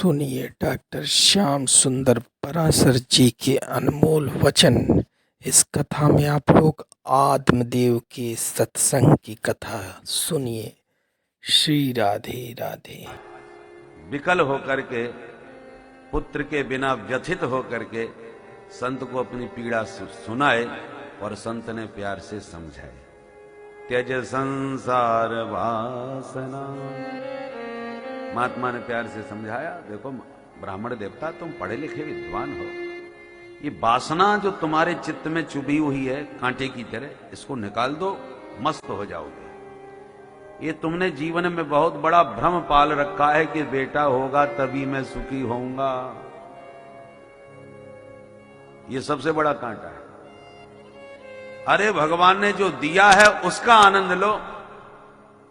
सुनिए डॉक्टर श्याम सुंदर पराशर जी के अनमोल वचन। इस कथा में आप लोग आत्मदेव के सत्संग की कथा सुनिए। श्री राधे राधे। विकल होकर के, पुत्र के बिना व्यथित होकर के संत को अपनी पीड़ा सुनाए और संत ने प्यार से समझाए। त्यज संसार वासना, महात्मा ने प्यार से समझाया, देखो ब्राह्मण देवता तुम पढ़े लिखे विद्वान हो, ये वासना जो तुम्हारे चित्त में चुभी हुई है कांटे की तरह, इसको निकाल दो, मस्त हो जाओगे। ये तुमने जीवन में बहुत बड़ा भ्रम पाल रखा है कि बेटा होगा तभी मैं सुखी होऊंगा, ये सबसे बड़ा कांटा है। अरे भगवान ने जो दिया है उसका आनंद लो,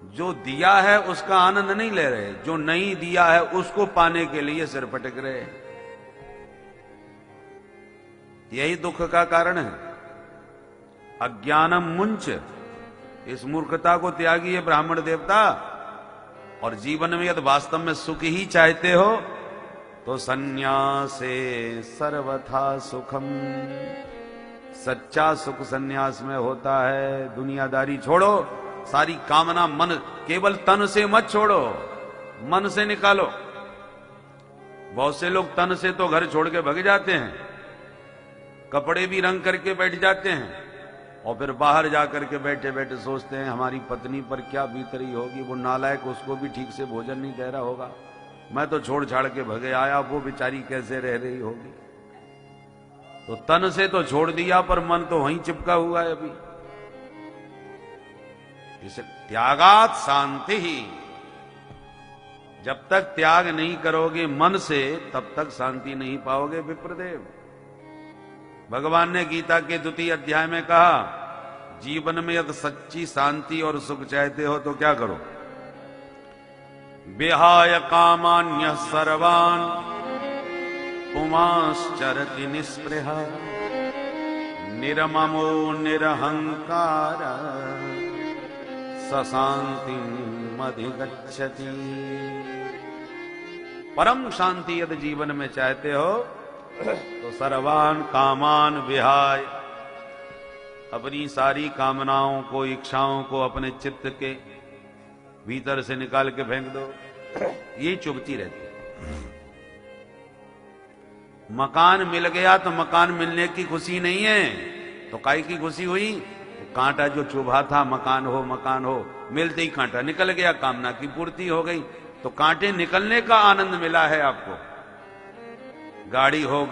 जो दिया है उसका आनंद नहीं ले रहे, जो नहीं दिया है उसको पाने के लिए सिर पटक रहे। यही दुख का कारण है। अज्ञानम मुंच, इस मूर्खता को त्यागी है ब्राह्मण देवता, और जीवन में यदि वास्तव में सुख ही चाहते हो तो संन्यासे सर्वथा सुखम, सच्चा सुख संन्यास में होता है। दुनियादारी छोड़ो, सारी कामना मन, केवल तन से मत छोड़ो, मन से निकालो। बहुत से लोग तन से तो घर छोड़ के भग जाते हैं, कपड़े भी रंग करके बैठ जाते हैं, और फिर बाहर जाकर के बैठे बैठे सोचते हैं हमारी पत्नी पर क्या बीत रही होगी, वो नालायक उसको भी ठीक से भोजन नहीं दे रहा होगा, मैं तो छोड़ छाड़ के भगे आया, वो बेचारी कैसे रह रही होगी। तो तन से तो छोड़ दिया पर मन तो वहीं चिपका हुआ है अभी। इसे त्यागात शांति ही, जब तक त्याग नहीं करोगे मन से तब तक शांति नहीं पाओगे विप्रदेव। भगवान ने गीता के 2 अध्याय में कहा, जीवन में यदि सच्ची शांति और सुख चाहते हो तो क्या करो, विहाय कामान्य सर्वान पुमाश्चरति निस्पृह निर्ममो निरहंकार सशांति अधिगच्छति। परम शांति यदि जीवन में चाहते हो तो सर्वान कामान विहाय, अपनी सारी कामनाओं को, इच्छाओं को अपने चित्त के भीतर से निकाल के फेंक दो। यही चुभती रहती है। मकान मिल गया तो मकान मिलने की खुशी नहीं है, तो काहे की खुशी हुई, कांटा जो चुभा था, मकान हो, मिलते ही कांटा निकल गया, कामना की पूर्ति हो गई। तो कांटे निकलने का आनंद मिला है आपको। गाड़ी हो,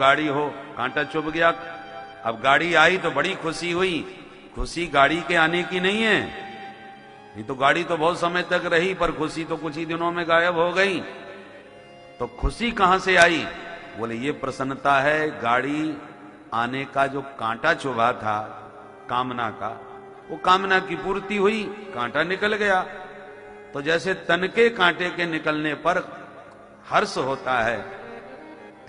कांटा चुभ गया, अब गाड़ी आई तो बड़ी खुशी हुई, खुशी गाड़ी के आने की नहीं है, नहीं तो गाड़ी तो बहुत समय तक रही, पर खुशी तो कुछ ही दिनों में गायब हो गई। तो खुशी कहां से आई, बोले ये प्रसन्नता है, गाड़ी आने का जो कांटा चुभा था कामना का, वो कामना की पूर्ति हुई, कांटा निकल गया। तो जैसे तन के कांटे के निकलने पर हर्ष होता है,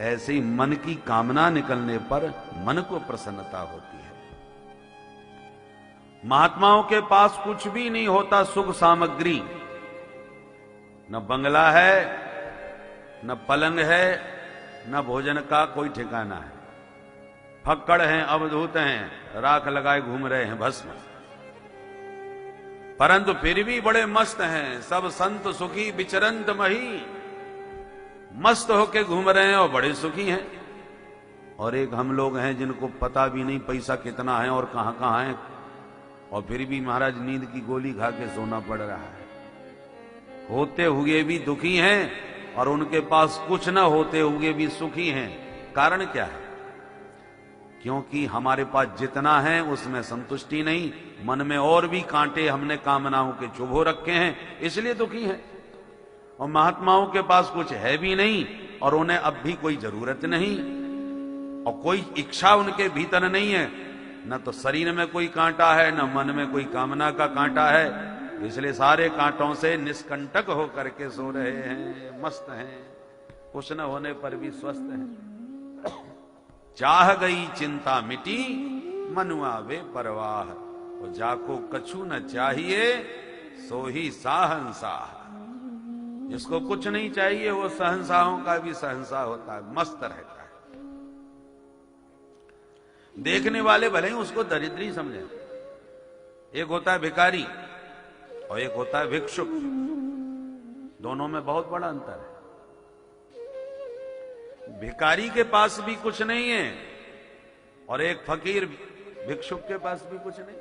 ऐसे ही मन की कामना निकलने पर मन को प्रसन्नता होती है। महात्माओं के पास कुछ भी नहीं होता सुख सामग्री, न बंगला है, न पलंग है, न भोजन का कोई ठिकाना है, फक्कड़ हैं, अवधूत हैं, राख लगाए घूम रहे हैं भस्म, परंतु फिर भी बड़े मस्त हैं। सब संत सुखी विचरंत मही, मस्त होके घूम रहे हैं और बड़े सुखी हैं। और एक हम लोग हैं जिनको पता भी नहीं पैसा कितना है और कहां कहां है, और फिर भी महाराज नींद की गोली खा के सोना पड़ रहा है। होते हुए भी दुखी हैं और उनके पास कुछ न होते हुए भी सुखी हैं। कारण क्या है, क्योंकि हमारे पास जितना है उसमें संतुष्टि नहीं, मन में और भी कांटे हमने कामनाओं के चुभो रखे हैं, इसलिए दुखी हैं। और महात्माओं के पास कुछ है भी नहीं और उन्हें अब भी कोई जरूरत नहीं, और कोई इच्छा उनके भीतर नहीं है, न तो शरीर में कोई कांटा है, न मन में कोई कामना का कांटा है, इसलिए सारे कांटों से निष्कंटक होकर के सो रहे हैं, मस्त हैं, कुछ न होने पर भी स्वस्थ हैं। चाह गई चिंता मिटी मनुआ वे परवाह, और जाको कछु न चाहिए सो ही साहंसाह। जिसको कुछ नहीं चाहिए वो शहंशाहों का भी शहंशाह होता है, मस्त रहता है। देखने वाले भले ही उसको दरिद्री समझे। एक होता है भिखारी और एक होता है भिक्षुक, दोनों में बहुत बड़ा अंतर है। भिखारी के पास भी कुछ नहीं है और एक फकीर भिक्षुक के पास भी कुछ नहीं,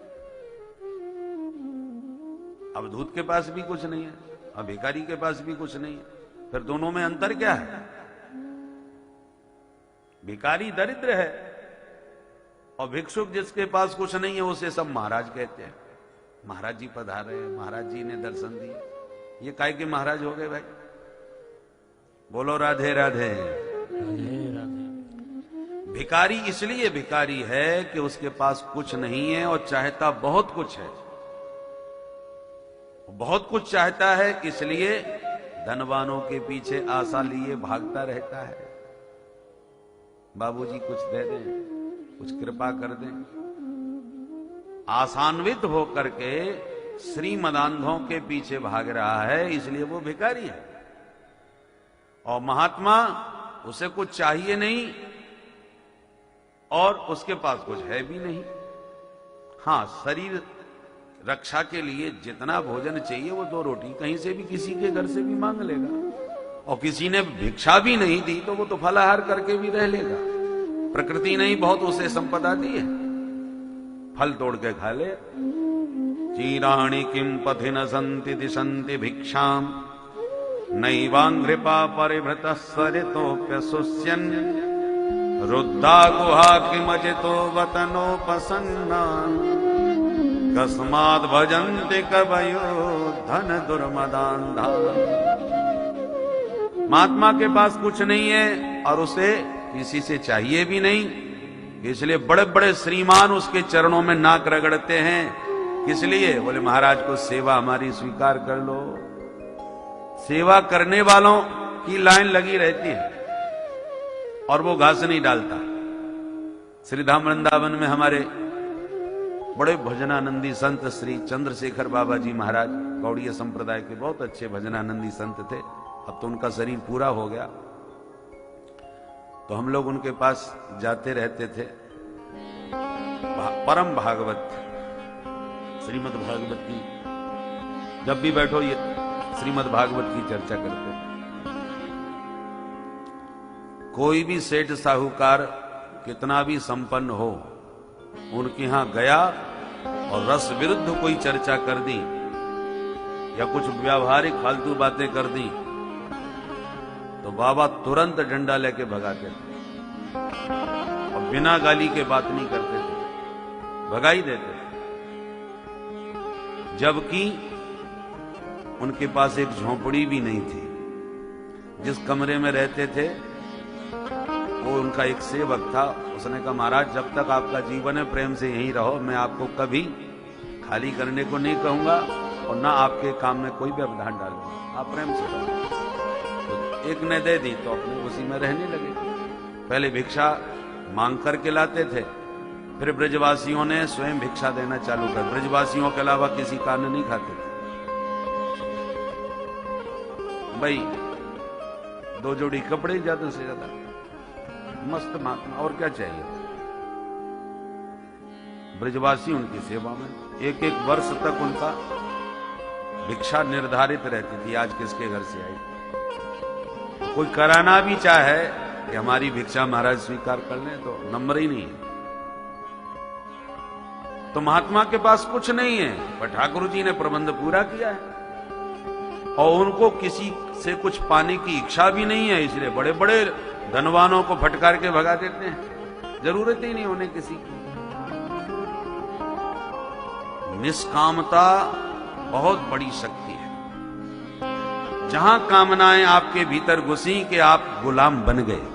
अवधूत के पास भी कुछ नहीं है और भिखारी के पास भी कुछ नहीं है। फिर दोनों में अंतर क्या है? भिखारी दरिद्र है और भिक्षुक जिसके पास कुछ नहीं है उसे सब महाराज कहते हैं। महाराज जी पधारे, महाराज जी ने दर्शन दिए। ये काय के महाराज हो गए भाई? बोलो राधे राधे। भिखारी इसलिए भिखारी है कि उसके पास कुछ नहीं है और चाहता बहुत कुछ है। बहुत कुछ चाहता है, इसलिए धनवानों के पीछे आशा लिए भागता रहता है। बाबूजी कुछ दे दें, कुछ कृपा कर दें। आसान्वित होकर के श्रीमदांधों के पीछे भाग रहा है, इसलिए वो भिखारी है। और महात्मा उसे कुछ चाहिए नहीं और उसके पास कुछ है भी नहीं। हां, शरीर रक्षा के लिए जितना भोजन चाहिए वो 2 रोटी कहीं से भी किसी के घर से भी मांग लेगा। और किसी ने भिक्षा भी नहीं दी तो वो तो फलाहार करके भी रह लेगा। प्रकृति ने ही बहुत उसे संपदा दी है, फल तोड़ के खा ले। चीराणि किम पथि न संति दिशंति भिक्षाम नैवांघ्रिपा परिभृत सरितोप्यसुष्यन् रुद्धा गुहा किमजितो वतनोपसन्ना कस्माद् भजन्ति कवयो धन दुर्मदान्धा। महात्मा के पास कुछ नहीं है और उसे किसी से चाहिए भी नहीं, इसलिए बड़े बड़े श्रीमान उसके चरणों में नाक रगड़ते हैं। किस लिए? बोले महाराज को सेवा हमारी स्वीकार कर लो। सेवा करने वालों की लाइन लगी रहती है और वो घास नहीं डालता। श्रीधाम वृंदावन में हमारे बड़े भजनानंदी संत श्री चंद्रशेखर बाबा जी महाराज गौड़ीय संप्रदाय के बहुत अच्छे भजनानंदी संत थे। अब तो उनका शरीर पूरा हो गया, तो हम लोग उनके पास जाते रहते थे। परम भागवत, श्रीमद् भागवत की जब भी बैठो ये श्रीमद् भागवत की चर्चा करते थे। कोई भी सेठ साहूकार कितना भी संपन्न हो, उनके यहां गया और रस विरुद्ध कोई चर्चा कर दी या कुछ व्यावहारिक फालतू बातें कर दी तो बाबा तुरंत डंडा लेके भगाते थे और बिना गाली के बात नहीं करते थे, भगा ही देते थे। जबकि उनके पास एक झोंपड़ी भी नहीं थी। जिस कमरे में रहते थे वो उनका एक सेवक था। उसने कहा महाराज जब तक आपका जीवन है प्रेम से यहीं रहो, मैं आपको कभी खाली करने को नहीं कहूंगा और ना आपके काम में कोई व्यवधान डालूंगा, आप प्रेम से रहो। तो एक ने दे दी तो अपने उसी में रहने लगे। पहले भिक्षा मांग करके लाते थे, फिर ब्रजवासियों ने स्वयं भिक्षा देना चालू कर। ब्रजवासियों के अलावा किसी का अन्न नहीं खाते थे भाई। 2 जोड़ी कपड़े ज्यादा से ज्यादा, मस्त महात्मा, और क्या चाहिए। ब्रजवासी उनकी सेवा में 1-1 वर्ष तक उनका भिक्षा निर्धारित रहती थी, आज किसके घर से आई। कोई कराना भी चाहे कि हमारी भिक्षा महाराज स्वीकार कर लें तो नंबर ही नहीं है। तो महात्मा के पास कुछ नहीं है, पर ठाकुर जी ने प्रबंध पूरा किया है और उनको किसी से कुछ पाने की इच्छा भी नहीं है, इसलिए बड़े बड़े धनवानों को फटकार के भगा देते हैं। जरूरत ही नहीं उन्हें किसी की। निष्कामता बहुत बड़ी शक्ति है। जहां कामनाएं आपके भीतर घुसी कि आप गुलाम बन गए।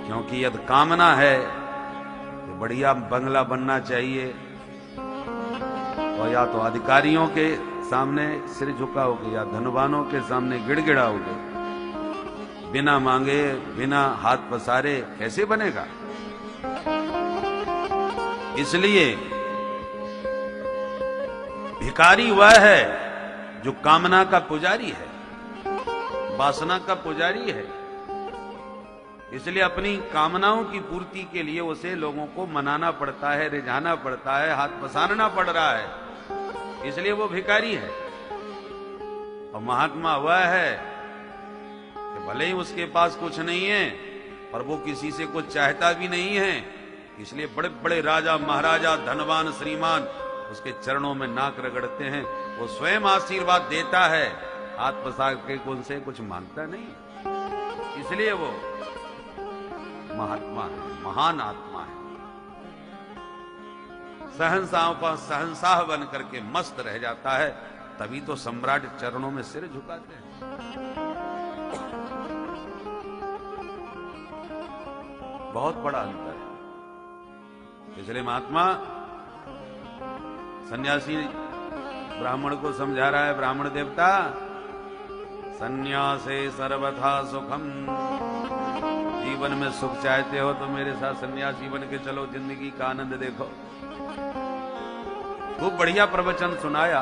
क्योंकि यदि कामना है तो बढ़िया बंगला बनना चाहिए और या तो अधिकारियों के सामने सिर झुकाओगे या धनवानों के सामने गिड़गिड़ाओगे। बिना मांगे बिना हाथ पसारे कैसे बनेगा। इसलिए भिखारी वह है जो कामना का पुजारी है, वासना का पुजारी है। इसलिए अपनी कामनाओं की पूर्ति के लिए उसे लोगों को मनाना पड़ता है, रिझाना पड़ता है, हाथ पसारना पड़ रहा है, इसलिए वो भिखारी है। और महात्मा वह है कि भले ही उसके पास कुछ नहीं है, पर वो किसी से कुछ चाहता भी नहीं है, इसलिए बड़े बड़े राजा महाराजा धनवान श्रीमान उसके चरणों में नाक रगड़ते हैं। वो स्वयं आशीर्वाद देता है, हाथ पसार के उनसे कुछ मांगता नहीं। इसलिए वो महात्मा है, महान आत्मा है। सहनसाओं का सहनसाह बन करके मस्त रह जाता है, तभी तो सम्राट चरणों में सिर झुकाते हैं। बहुत बड़ा अंतर है। इसलिए महात्मा सन्यासी ब्राह्मण को समझा रहा है, ब्राह्मण देवता सन्यासे सर्वथा सुखम, जीवन में सुख चाहते हो तो मेरे साथ सन्यासी बन के चलो, जिंदगी का आनंद देखो। खूब बढ़िया प्रवचन सुनाया,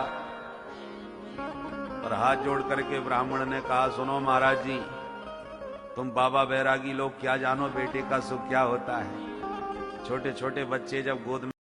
और हाथ जोड़ करके ब्राह्मण ने कहा, सुनो महाराज जी, तुम बाबा बैरागी लोग क्या जानो बेटे का सुख क्या होता है। छोटे छोटे बच्चे जब गोद में